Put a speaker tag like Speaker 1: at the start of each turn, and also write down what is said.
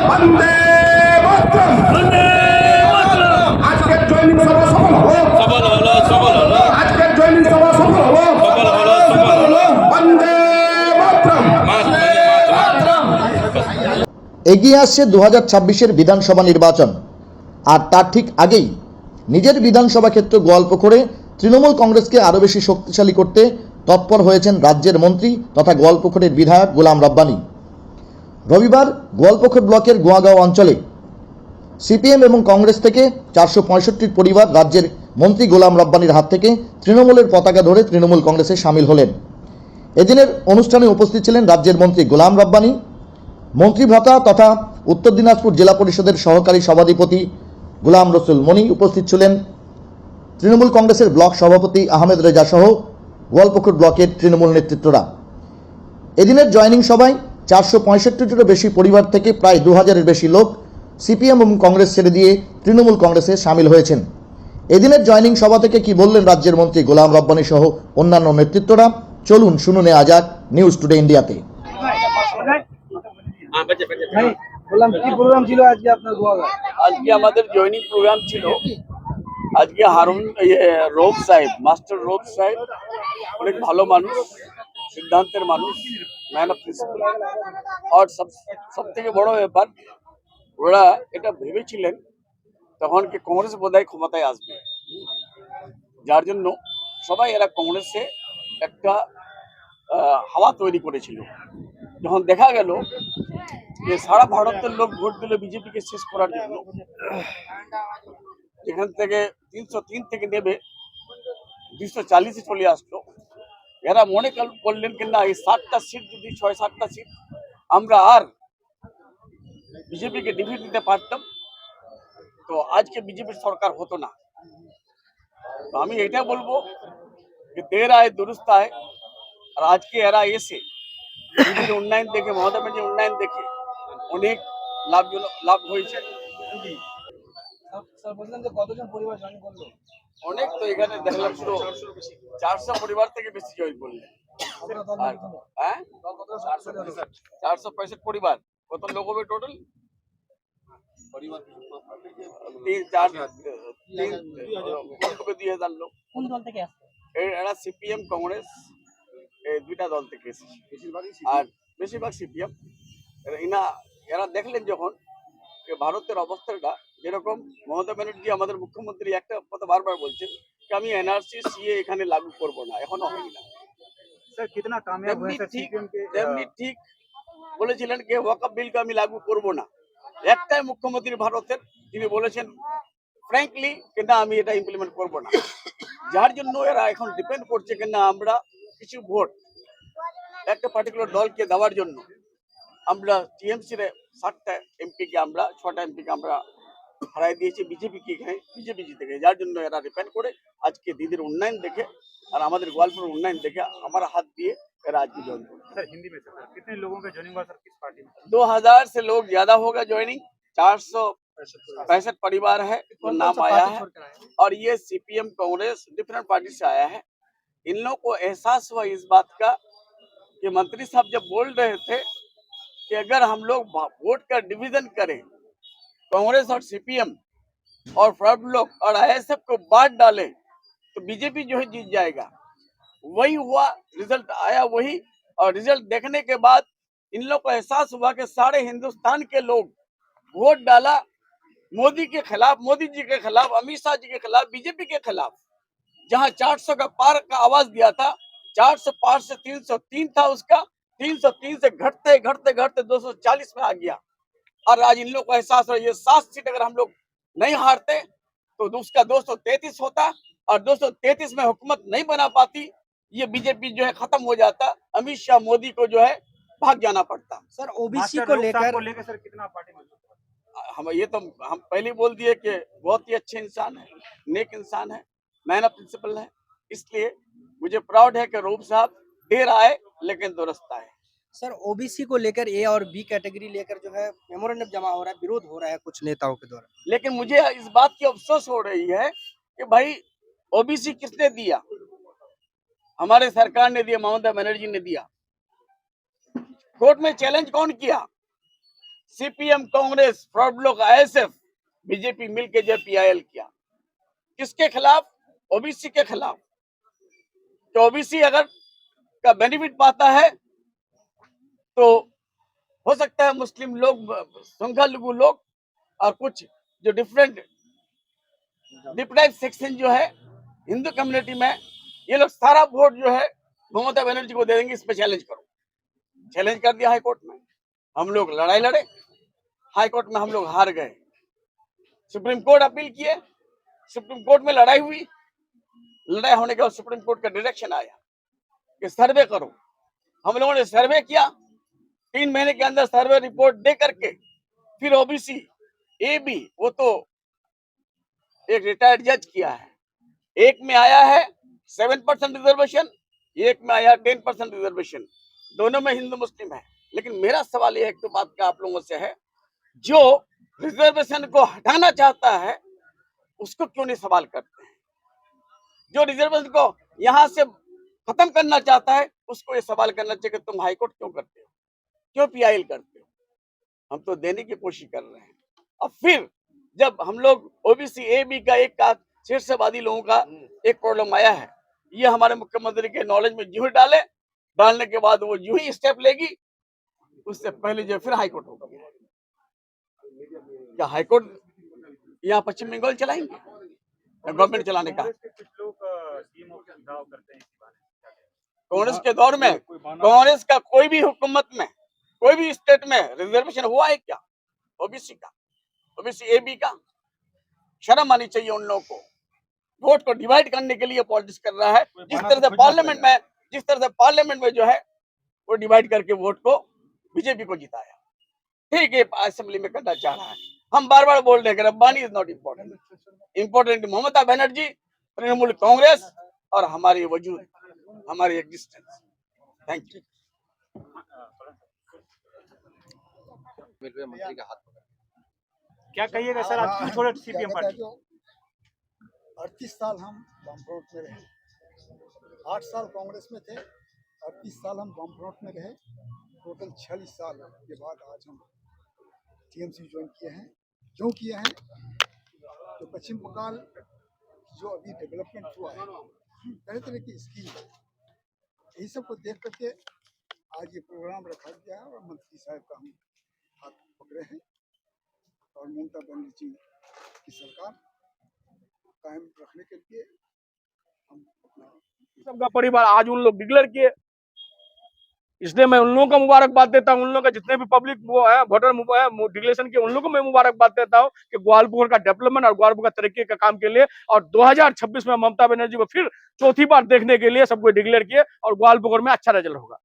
Speaker 1: বন্দে মাতরম। আজকের জৈনিক সভা সফল হলো। আজকের জৈনিক সভা সফল হলো। বন্দে মাতরম।
Speaker 2: এগিয়ে আসছে 2026-এর বিধানসভা নির্বাচন, আর তার ঠিক আগেই নিজের বিধানসভা ক্ষেত্র গোয়ালপুকুরে তৃণমূল কংগ্রেসকে আরও বেশি শক্তিশালী করতে তৎপর হয়েছেন রাজ্যের মন্ত্রী তথা গোয়ালপুকুরের বিধায়ক গোলাম রব্বানী। রবিবার গোয়ালপুকুর ব্লকের গোয়াগাঁও অঞ্চলে সিপিএম এবং কংগ্রেস থেকে 465 পরিবার রাজ্যের মন্ত্রী গোলাম রব্বানীর হাত থেকে তৃণমূলের পতাকা ধরে তৃণমূল কংগ্রেসে সামিল হলেন। এদিনের অনুষ্ঠানে উপস্থিত ছিলেন রাজ্যের মন্ত্রী গোলাম রব্বানী, মন্ত্রী ভাতা তথা উত্তর দিনাজপুর জেলা পরিষদের সহকারী সভাধিপতি গোলাম রসুল মনি, উপস্থিত ছিলেন তৃণমূল কংগ্রেসের ব্লক সভাপতি আহমেদ রেজা সহ গোয়ালপুকুর ব্লকের তৃণমূল নেতৃত্বরা। এদিনের জয়নিং সভায় 465-টিরও বেশি পরিবার থেকে প্রায় 2000-এর বেশি লোক সিপিএম এবং কংগ্রেস ছেড়ে দিয়ে তৃণমূল কংগ্রেসে সামিল হয়েছেন। এদিনের জয়নিং সভা থেকে কি বললেন রাজ্যের মন্ত্রী গোলাম রব্বানী সহ অন্যান্য নেতৃত্বরা, চলুন শুনুন নেওয়া যাক নিউজ টুডে ইন্ডিয়াতে।
Speaker 3: বললাম কি প্রোগ্রাম ছিল আজকে আপনার গোয়াগাঁও?
Speaker 4: আজকে আমাদের জয়নিং প্রোগ্রাম ছিল। আজকে হারুন রৌফ সাহেব, মাস্টার রৌফ সাহেব অনেক ভালো মানুষ, সিদ্ধান্তের মানুষ, ম্যান অফ প্রিন্সিপাল। আর সব থেকে বড় ব্যাপার, ওরা এটা ভেবেছিলেন তখন কি কংগ্রেস বোধহয় ক্ষমতায় আসবে, যার জন্য সবাই এরা কংগ্রেসে একটা হাওয়া তৈরি করেছিল। যখন দেখা গেল যে সারা ভারতের লোক ভোট দিল বিজেপিকে শেষ করার জন্য, এখান থেকে 303 থেকে নেবে 240-এ চলে আসলো, এরা মনে করলেন কি না এই 7টা সিট যদি 6-7টা সিট আমরা আর বিজেপিকে ডিফিট দিতে পারতাম তো আজকে বিজেপির সরকার হতো না। তো আমি এটা বলবো যে দের আয় দুরুস্ত আয়, আর আজকে এরা এসে দিদির উন্নয়ন দেখে, মমতা ব্যানার্জির উন্নয়ন দেখে অনেক লাভ হয়েছে।
Speaker 3: স্যার বলছিলাম যে কতজন পরিবার জয়েন করলো?
Speaker 4: অনেক, তো এখানে দেখলাম তো 400 পরিবার থেকে বেশি জয়েন করলেন। হ্যাঁ, 465 পরিবার। কত লোক হবে টোটাল? পরিবার 3-4 লোক।
Speaker 5: কোন দল থেকে আসছে?
Speaker 4: এরা সিপিএম কংগ্রেস এই দুইটা দল থেকে এসেছে, আর বেশিরভাগ সিপিএম। এরা দেখলেন যখন ভারতের অবস্থাটা যেরকম, মমতা ব্যানার্জি আমাদের মুখ্যমন্ত্রী একটা কথা বারবার বলছেন যে আমি এনআরসি সিএ এখানে লাগু করব না, এখনো হয়নি না। তেমনি ঠিক বলেছিলেন যে ওয়াকফ বিলকে আমি লাগু করব না। একটাই মুখ্যমন্ত্রী ভারতের, তিনি বলেছেন ফ্র্যাঙ্কলি কিনা আমি এটা ইমপ্লিমেন্ট করব না, যার জন্য এরা এখন ডিপেন্ড করছে কিনা আমরা কিছু ভোট একটা পার্টিকুলার দলকে দেওয়ার জন্য। আমরা টিএমসির 7টা এমপিকে আমরা 6টা এমপিকে আমরা হারাই দিয়েছি বিজেপিকে, এখানে বিজেপি জিতে গেছে, যার জন্য এরা ডিপেন্ড করে আজকে দিদির উন্নয়ন দেখে আর আমাদের গোয়ালপুর उन्नयन देखे हमारा हाथ दिए आज की ज्वाइन।
Speaker 6: सर हिंदी में सर कितने लोगों का ज्वाइनिंग हुआ सर, किस पार्टी में?
Speaker 4: 2000 से लोग ज्यादा होगा ज्वाइनिंग। 465 परिवार है तो नाम आया है, और ये सीपीएम कांग्रेस डिफरेंट पार्टी से आया है। इन लोगों को एहसास हुआ इस बात का कि मंत्री साहब जब बोल रहे थे कि अगर हम लोग वोट का डिवीजन करें, कांग्रेस और सीपीएम और फ्रॉड लोग और आईएसएफ को बांट डाले तो बीजेपी जो है जीत जाएगा। वही हुआ, रिजल्ट आया वही। और रिजल्ट देखने के बाद इन लोग को एहसास हुआ कि सारे हिंदुस्तान के लोग वोट डाला मोदी के खिलाफ, मोदी जी के खिलाफ, अमित शाह जी के खिलाफ, बीजेपी के खिलाफ। जहां 400 का पार का आवाज दिया था, 400 पार से 303 था उसका, 303 से घटते घटते घटते 240 में आ गया। और आज इन लोग को एहसास हो ये 7 सीट अगर हम लोग नहीं हारते तो उसका 233 होता, और 233 में हुकूमत नहीं बना पाती, ये बीजेपी जो है खत्म हो जाता, अमित शाह मोदी को जो है भाग जाना पड़ता।
Speaker 3: सर ओबीसी को लेकर
Speaker 6: सर कितना पार्टी में?
Speaker 4: हम ये तो हम पहले बोल दिए कि बहुत ही अच्छे इंसान है, नेक इंसान है, मैन ऑफ प्रिंसिपल है। इसलिए मुझे प्राउड है कि रूप साहब देर आए लेकिन दुरुस्त आए।
Speaker 3: सर ओबीसी को लेकर ए और बी कैटेगरी लेकर जो है मेमोरेंडम जमा हो रहा है, विरोध हो रहा है कुछ नेताओं के द्वारा।
Speaker 4: लेकिन मुझे इस बात की अफसोस हो रही है कि भाई ओबीसी किसने दिया? हमारे सरकार ने दिया, ममता बनर्जी ने दिया। कोर्ट में चैलेंज कौन किया? सीपीएम, कांग्रेस, फ्रॉड लोग, आईएसएफ, बीजेपी मिलके जो पीआईएल किया, किसके खिलाफ? ओबीसी के खिलाफ। तो ओबीसी अगर का बेनिफिट पाता है तो हो सकता है मुस्लिम लोग, संख्यालघु लोग और कुछ जो डिफरेंट डिप्राइव सेक्शन जो है हिंदू कम्युनिटी में, ये लोग सारा वोट जो है ममता बनर्जी को दे देंगे। इस पे चैलेंज करो। चैलेंज कर दिया हाई कोर्ट में, हम लोग लड़ाई लड़े, हाई कोर्ट में हम लोग हार गए, सुप्रीम कोर्ट अपील किए, सुप्रीम कोर्ट में लड़ाई हुई। लड़ाई होने के बाद सुप्रीम कोर्ट का डायरेक्शन आया कि सर्वे करो। हम लोगों ने सर्वे किया, 3 महीने के अंदर सर्वे रिपोर्ट दे करके फिर ओबीसी एबी, वो तो एक रिटायर्ड जज किया है, एक में आया है 7% रिजर्वेशन, एक में आया 10% रिजर्वेशन, दोनों में हिंदू मुस्लिम है। लेकिन मेरा सवाल यह एक तो बात का आप लोगों से है, जो रिजर्वेशन को हटाना चाहता है उसको क्यों नहीं सवाल करते हैं? जो रिजर्वेशन को यहां से खत्म करना चाहता है उसको ये सवाल करना चाहिए कि तुम हाईकोर्ट क्यों करते हो, क्यों पीआईएल करते हो? हम तो देने की कोशिश कर रहे हैं। और फिर जब हम लोग ओबीसी एबी का एक का शीर्षवादी लोगों का एक प्रॉब्लम आया है, ये हमारे मुख्यमंत्री के नॉलेज में यूं ही डालने के बाद वो यूं ही स्टेप लेगी, उससे पहले जो फिर हाईकोर्ट होगा। क्या हाईकोर्ट यहाँ पश्चिम बंगाल चलाएंगे? गवर्नमेंट चलाने का?
Speaker 6: कांग्रेस के कुछ लोग सीएम ऑफिस दाव करते हैं इस बारे में।
Speaker 4: कांग्रेस के दौर में कांग्रेस का कोई भी हुकूमत में कोई भी स्टेट में रिजर्वेशन हुआ है क्या? ओबीसी का, ओबीसी एबी का? शर्म आनी चाहिए उन लोगों को। वोट को डिवाइड करने के लिए पॉलिटिक्स कर रहा है। जिस तरह से पार्लियामेंट में जो है वो डिवाइड करके वोट को बीजेपी को जिताया, ठीक है, असेंबली में करना चाह रहा है। हम बार बार बोल रहे हैं कि Rabbani is not important, important Mamata Banerjee, Trinamool Congress और हमारी वजूद, हमारी एग्जिस्टेंस। Thank you.
Speaker 6: क्या कहिएगा सर, आज क्यों छोड़े सीपीएम पार्टी?
Speaker 5: 38 साल हम वामफ्रंट में रहे, 8 साल कांग्रेस में थे, 38 साल हम वामफ्रंट में रहे, टोटल 46 साल के बाद आज हम टीएमसी ज्वाइन किए हैं। क्यों किए हैं? तो पश्चिम बंगाल जो अभी डेवलपमेंट हुआ है, तरह तरह की स्कीम है, यही सब को देख करके आज ये प्रोग्राम रखा गया है और मंत्री साहब का हम हाथ पकड़े हैं और ममता बनर्जी की सरकार कायम रखने के लिए हम अपना
Speaker 7: सबका परिवार आज उन लोग डिक्लेयर किए, इसलिए मैं उन लोगों को मुबारकबाद देता हूँ। उन लोगों का जितने भी पब्लिक वो है वोटर डिक्लेरेशन के, उन लोगों को मैं मुबारकबाद देता हूँ कि ग्वालपुर का डेवलपमेंट और ग्वालपुर का तरक्की का काम के लिए, और 2026 में ममता बनर्जी को फिर चौथी बार देखने के लिए सबको डिक्लेयर किए और ग्वालपुर में अच्छा रिजल्ट होगा।